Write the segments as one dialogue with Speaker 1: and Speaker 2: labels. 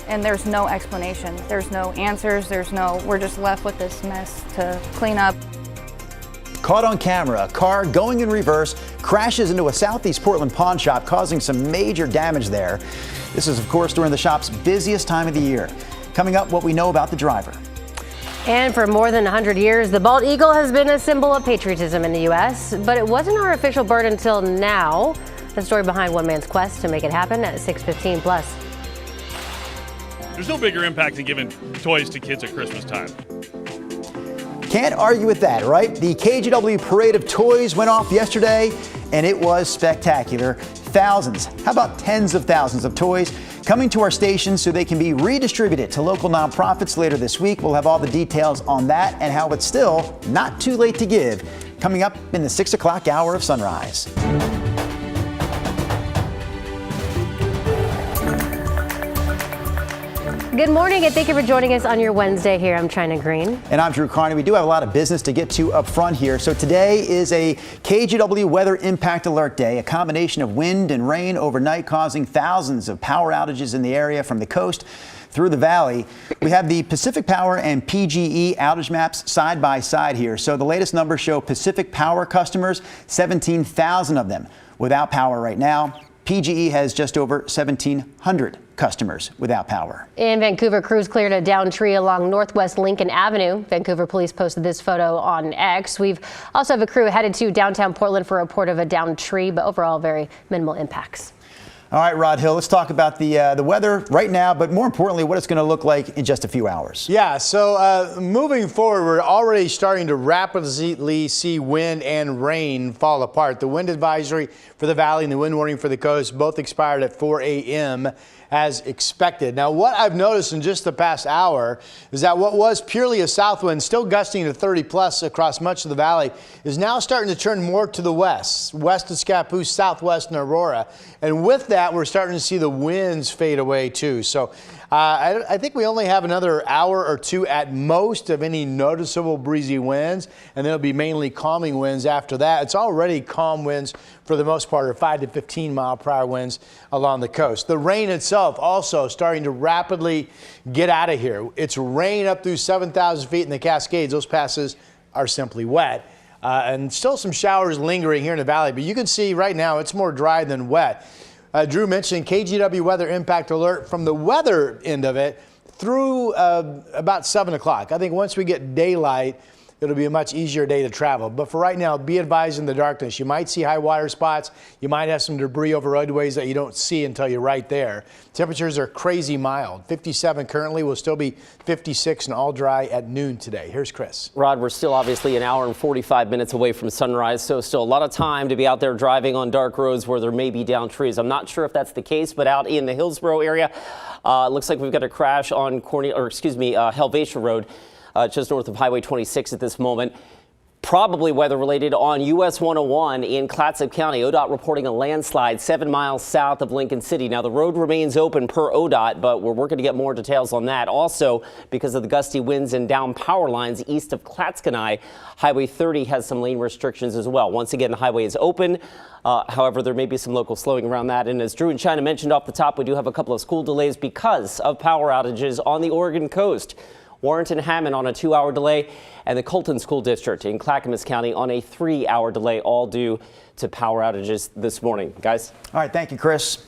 Speaker 1: and there's no explanation. There's no answers. We're just left with this mess to clean up.
Speaker 2: Caught on camera, a car going in reverse crashes into a Southeast Portland pawn shop, causing some major damage there. This is, of course, during the shop's busiest time of the year. Coming up, what we know about the driver.
Speaker 3: And for more than 100 years, the bald eagle has been a symbol of patriotism in the U.S., but it wasn't our official bird until now. The story behind one man's quest to make it happen at 6:15 plus.
Speaker 4: There's no bigger impact than giving toys to kids at Christmas time.
Speaker 2: Can't argue with that, right? The KGW parade of toys went off yesterday, and it was spectacular. Thousands, how about tens of thousands of toys coming to our station so they can be redistributed to local nonprofits later this week. We'll have all the details on that and how it's still not too late to give coming up in the 6 o'clock hour of Sunrise.
Speaker 3: Good morning, and thank you for joining us on your Wednesday here. I'm China Green.
Speaker 2: And I'm Drew Carney. We do have a lot of business to get to up front here. So today is a KGW weather impact alert day, a combination of wind and rain overnight causing thousands of power outages in the area from the coast through the valley. We have the Pacific Power and PGE outage maps side by side here. So the latest numbers show Pacific Power customers, 17,000 of them without power right now. PGE has just over 1,700 customers without power.
Speaker 3: In Vancouver, crews cleared a downed tree along Northwest Lincoln Avenue. Vancouver police posted this photo on X. We've also have a crew headed to downtown Portland for a report of a downed tree, but overall very minimal impacts.
Speaker 2: All right, Rod Hill, let's talk about the weather right now, but more importantly, what it's going to look like in just a few hours.
Speaker 5: Yeah, so moving forward, we're already starting to rapidly see wind and rain fall apart. The wind advisory for the valley and the wind warning for the coast both expired at 4 a.m. as expected. Now, what I've noticed in just the past hour is that what was purely a south wind, still gusting to 30 plus across much of the valley, is now starting to turn more to the west of Scappoose, southwest and Aurora. And with that, we're starting to see the winds fade away too. So I think we only have another hour or two at most of any noticeable breezy winds, and then it'll be mainly calming winds after that. It's already calm winds for the most part, or 5 to 15 mile per hour winds along the coast. The rain itself also starting to rapidly get out of here. It's rain up through 7,000 feet in the Cascades. Those passes are simply wet. And still some showers lingering here in the valley, but you can see right now it's more dry than wet. Drew mentioned KGW weather impact alert from the weather end of it through about 7 o'clock. I think once we get daylight, it'll be a much easier day to travel. But for right now, be advised in the darkness. You might see high water spots. You might have some debris over roadways that you don't see until you're right there. Temperatures are crazy mild. 57 currently, will still be 56 and all dry at noon today. Here's Chris.
Speaker 6: Rod, we're still obviously an hour and 45 minutes away from sunrise, so still a lot of time to be out there driving on dark roads where there may be downed trees. I'm not sure if that's the case, but out in the Hillsborough area, it looks like we've got a crash on Helvetia Road. Just north of Highway 26 at this moment. Probably weather related on US 101 in Clatsop County. ODOT reporting a landslide 7 miles south of Lincoln City. Now the road remains open per ODOT, but we're working to get more details on that. Also, because of the gusty winds and down power lines east of Clatskanie, Highway 30 has some lane restrictions as well. Once again, the highway is open. However, there may be some local slowing around that. And as Drew and China mentioned off the top, we do have a couple of school delays because of power outages on the Oregon coast. Warrenton Hammond on a 2-hour delay, and the Colton School District in Clackamas County on a 3-hour delay, all due to power outages this morning. Guys?
Speaker 2: All right, thank you, Chris.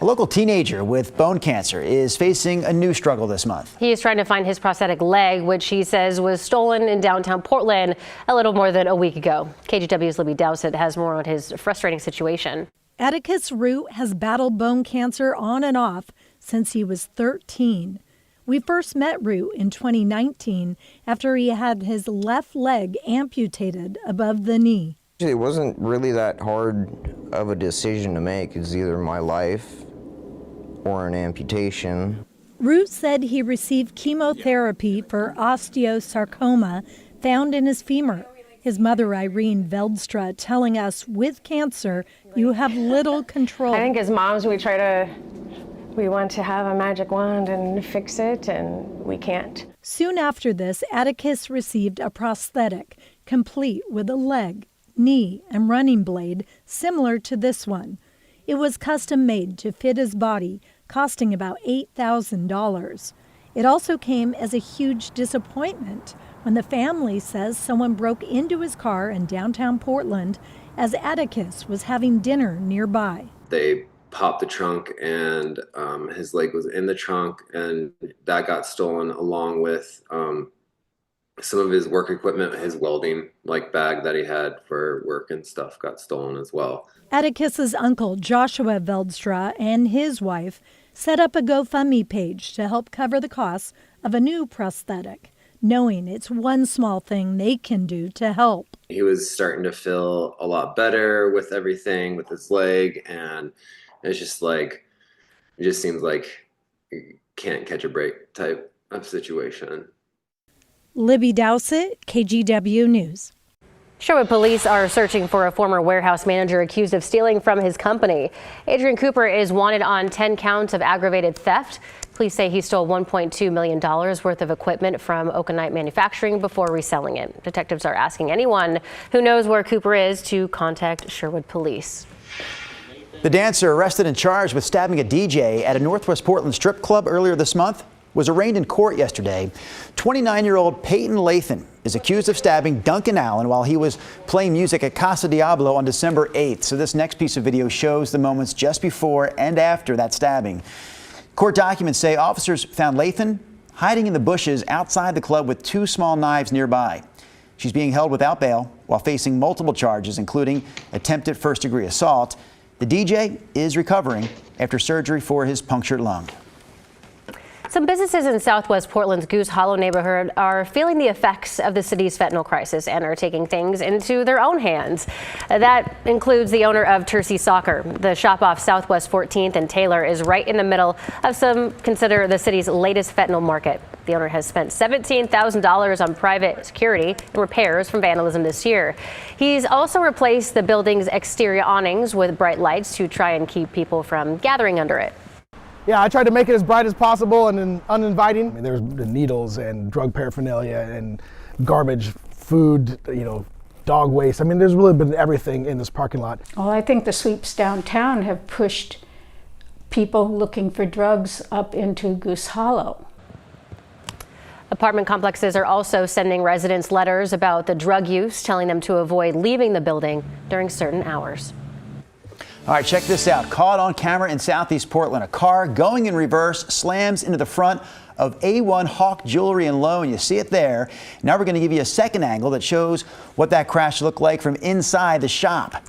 Speaker 2: A local teenager with bone cancer is facing a new struggle this month.
Speaker 3: He is trying to find his prosthetic leg, which he says was stolen in downtown Portland a little more than a week ago. KGW's Libby Dowsett has more on his frustrating situation.
Speaker 7: Atticus Root has battled bone cancer on and off since he was 13. We first met Root in 2019 after he had his left leg amputated above the knee.
Speaker 8: It wasn't really that hard of a decision to make. It's either my life or an amputation.
Speaker 7: Root said he received chemotherapy for osteosarcoma found in his femur. His mother, Irene Veldstra, telling us with cancer, you have little control.
Speaker 9: I think as moms, we want to have a magic wand and fix it, and we can't.
Speaker 7: Soon after this, Atticus received a prosthetic, complete with a leg, knee, and running blade, similar to this one. It was custom made to fit his body, costing about $8,000. It also came as a huge disappointment when the family says someone broke into his car in downtown Portland as Atticus was having dinner nearby.
Speaker 10: They popped the trunk and his leg was in the trunk, and that got stolen along with some of his work equipment. His welding bag that he had for work and stuff got stolen as well.
Speaker 7: Atticus's uncle, Joshua Veldstra, and his wife set up a GoFundMe page to help cover the costs of a new prosthetic, knowing it's one small thing they can do to help.
Speaker 10: He was starting to feel a lot better with everything, with his leg, and it's just it just seems like you can't catch a break type of situation.
Speaker 7: Libby Dowsett, KGW News.
Speaker 3: Sherwood police are searching for a former warehouse manager accused of stealing from his company. Adrian Cooper is wanted on 10 counts of aggravated theft. Police say he stole $1.2 million worth of equipment from Okanite Manufacturing before reselling it. Detectives are asking anyone who knows where Cooper is to contact Sherwood police.
Speaker 2: The dancer arrested and charged with stabbing a DJ at a Northwest Portland strip club earlier this month was arraigned in court yesterday. 29-year-old Peyton Lathan is accused of stabbing Duncan Allen while he was playing music at Casa Diablo on December 8th. So this next piece of video shows the moments just before and after that stabbing. Court documents say officers found Lathan hiding in the bushes outside the club with 2 small knives nearby. She's being held without bail while facing multiple charges, including attempted first-degree assault. The DJ is recovering after surgery for his punctured lung.
Speaker 3: Some businesses in Southwest Portland's Goose Hollow neighborhood are feeling the effects of the city's fentanyl crisis and are taking things into their own hands. That includes the owner of Tercey Soccer. The shop off Southwest 14th and Taylor is right in the middle of some consider the city's latest fentanyl market. The owner has spent $17,000 on private security and repairs from vandalism this year. He's also replaced the building's exterior awnings with bright lights to try and keep people from gathering under it.
Speaker 11: Yeah, I tried to make it as bright as possible and uninviting. I mean, there's the needles and drug paraphernalia and garbage, food, dog waste. I mean, there's really been everything in this parking lot.
Speaker 12: Well, I think the sweeps downtown have pushed people looking for drugs up into Goose Hollow.
Speaker 3: Apartment complexes are also sending residents letters about the drug use, telling them to avoid leaving the building during certain hours.
Speaker 2: All right, check this out. Caught on camera in Southeast Portland. A car going in reverse slams into the front of A1 Hawk Jewelry and Loan. You see it there. Now we're going to give you a second angle that shows what that crash looked like from inside the shop.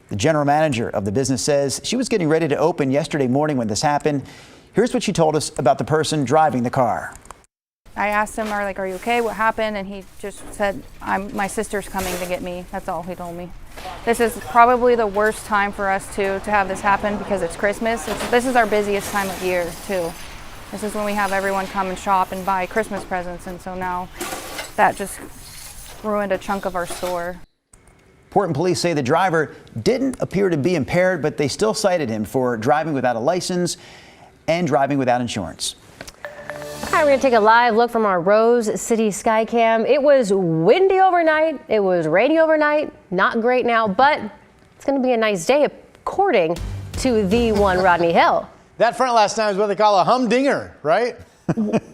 Speaker 2: The general manager of the business says she was getting ready to open yesterday morning when this happened. Here's what she told us about the person driving the car.
Speaker 1: I asked him, are you okay? What happened? And he just said, my sister's coming to get me. That's all he told me. This is probably the worst time for us to have this happen because it's Christmas. This is our busiest time of year too. This is when we have everyone come and shop and buy Christmas presents, and so now that just ruined a chunk of our store.
Speaker 2: Portland police say the driver didn't appear to be impaired, but they still cited him for driving without a license and driving without insurance.
Speaker 3: All right, we're going to take a live look from our Rose City Skycam. It was windy overnight. It was rainy overnight. Not great now, but it's going to be a nice day according to the one Rodney Hill.
Speaker 5: That front last night is what they call a humdinger, right?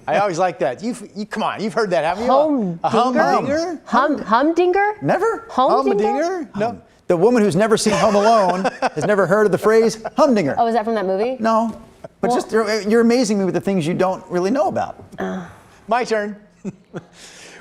Speaker 5: I always like that. You come on, you've heard that, haven't you? A humdinger?
Speaker 3: Humdinger?
Speaker 2: Never?
Speaker 3: Humdinger?
Speaker 5: No.
Speaker 2: The woman who's never seen Home Alone has never heard of the phrase humdinger.
Speaker 3: Oh, is that from that movie?
Speaker 2: No. But you're amazing me with the things you don't really know about.
Speaker 5: My turn.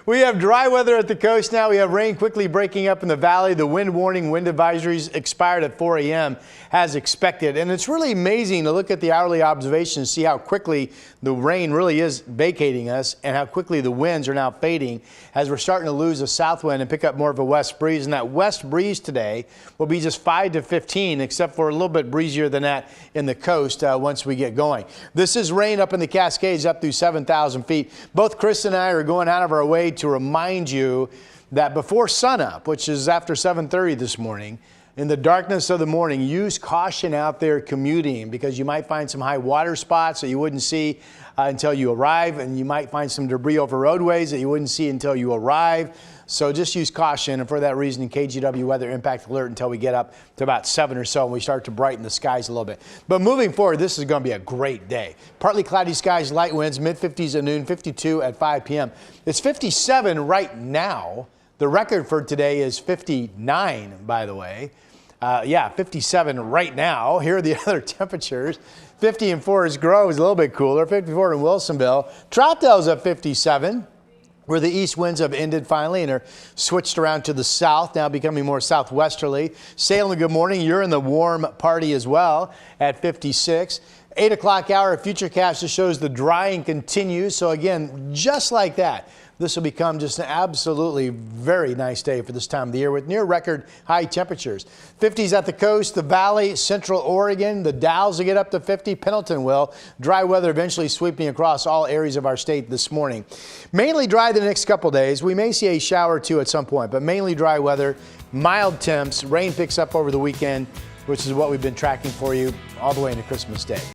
Speaker 5: We have dry weather at the coast now. We have rain quickly breaking up in the valley. The wind warning, wind advisories expired at 4 a.m. as expected. And it's really amazing to look at the hourly observations, see how quickly the rain really is vacating us and how quickly the winds are now fading as we're starting to lose a south wind and pick up more of a west breeze. And that west breeze today will be just 5 to 15, except for a little bit breezier than that in the coast once we get going. This is rain up in the Cascades up through 7,000 feet. Both Chris and I are going out of our way to remind you that before sunup, which is after 7:30 this morning, in the darkness of the morning, use caution out there commuting because you might find some high water spots that you wouldn't see until you arrive, and you might find some debris over roadways that you wouldn't see until you arrive. So just use caution, and for that reason, KGW weather impact alert until we get up to about 7 or so and we start to brighten the skies a little bit. But moving forward, this is going to be a great day. Partly cloudy skies, light winds, mid-50s at noon, 52 at 5 p.m. It's 57 right now. The record for today is 59, by the way. 57 right now. Here are the other temperatures. 50 in Forest Grove is a little bit cooler. 54 in Wilsonville. Troutdale's at 57, where the east winds have ended finally and are switched around to the south, now becoming more southwesterly. Salem, good morning. You're in the warm party as well at 56. 8 o'clock hour, Futurecast just shows the drying continues. So again, just like that, this will become just an absolutely very nice day for this time of the year with near record high temperatures. 50s at the coast, the valley, central Oregon. The Dalles will get up to 50. Pendleton will. Dry weather eventually sweeping across all areas of our state this morning. Mainly dry the next couple days. We may see a shower or two at some point, but mainly dry weather, mild temps. Rain picks up over the weekend, which is what we've been tracking for you all the way into Christmas Day.